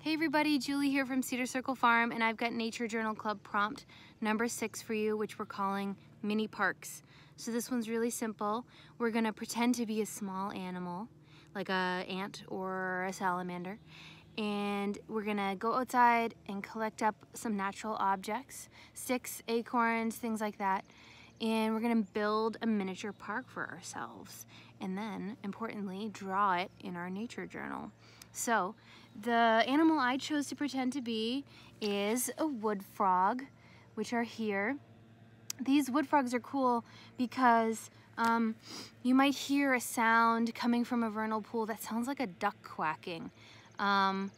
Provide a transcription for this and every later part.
Hey everybody, Julie here from Cedar Circle Farm, and I've got Nature Journal Club prompt number 6 for you, which we're calling mini parks. So this one's really simple. We're gonna pretend to be a small animal, like a ant or a salamander, and we're gonna go outside and collect up some natural objects, sticks, acorns, things like that, and we're gonna build a miniature park for ourselves, and then, importantly, draw it in our nature journal. So, the animal I chose to pretend to be is a wood frog, which are here. These wood frogs are cool because you might hear a sound coming from a vernal pool that sounds like a duck quacking, and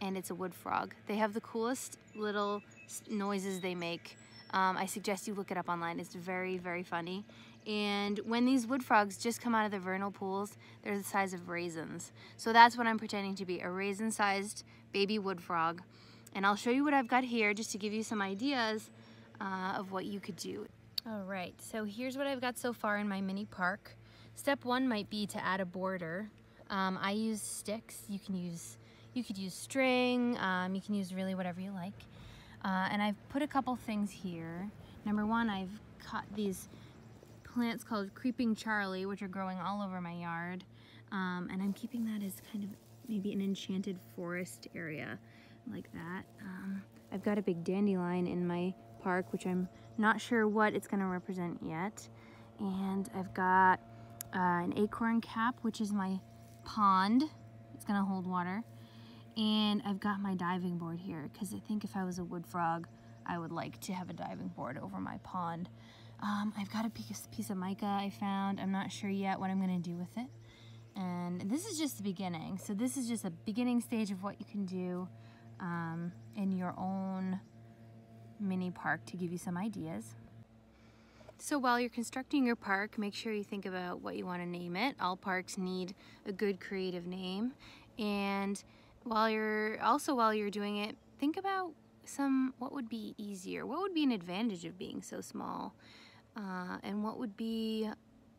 it's a wood frog. They have the coolest little noises they make. I suggest you look it up online. It's very, very funny. And when these wood frogs just come out of the vernal pools, they're the size of raisins. So that's what I'm pretending to be, a raisin-sized baby wood frog. And I'll show you what I've got here just to give you some ideas of what you could do. All right, so here's what I've got so far in my mini park. Step 1 might be to add a border. I use sticks. You could use string. You can use really whatever you like. And I've put a couple things here. Number 1, I've cut these plants called Creeping Charlie, which are growing all over my yard. And I'm keeping that as kind of maybe an enchanted forest area like that. I've got a big dandelion in my park, which I'm not sure what it's going to represent yet. And I've got an acorn cap, which is my pond. It's going to hold water. And I've got my diving board here because I think if I was a wood frog, I would like to have a diving board over my pond. I've got a piece of mica I found. I'm not sure yet what I'm going to do with it. And this is just the beginning. So this is just a beginning stage of what you can do in your own mini park to give you some ideas. So while you're constructing your park, make sure you think about what you want to name it. All parks need a good creative name. And while you're doing it, think about what would be easier, what would be an advantage of being so small, and what would be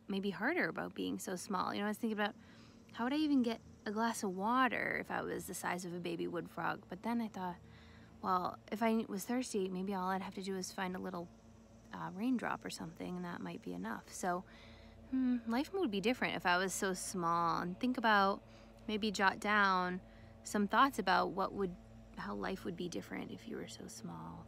maybe harder about being so small. You know, I was thinking about how would I even get a glass of water if I was the size of a baby wood frog, but then I thought, well, if I was thirsty, maybe all I'd have to do is find a little raindrop or something, and that might be enough. So life would be different if I was so small. And think about, maybe jot down some thoughts about how life would be different if you were so small.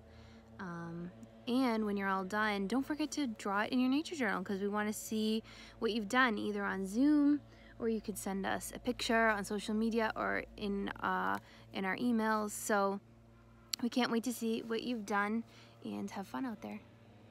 And when you're all done, don't forget to draw it in your nature journal, because we want to see what you've done, either on Zoom, or you could send us a picture on social media or in our emails. So we can't wait to see what you've done, and have fun out there.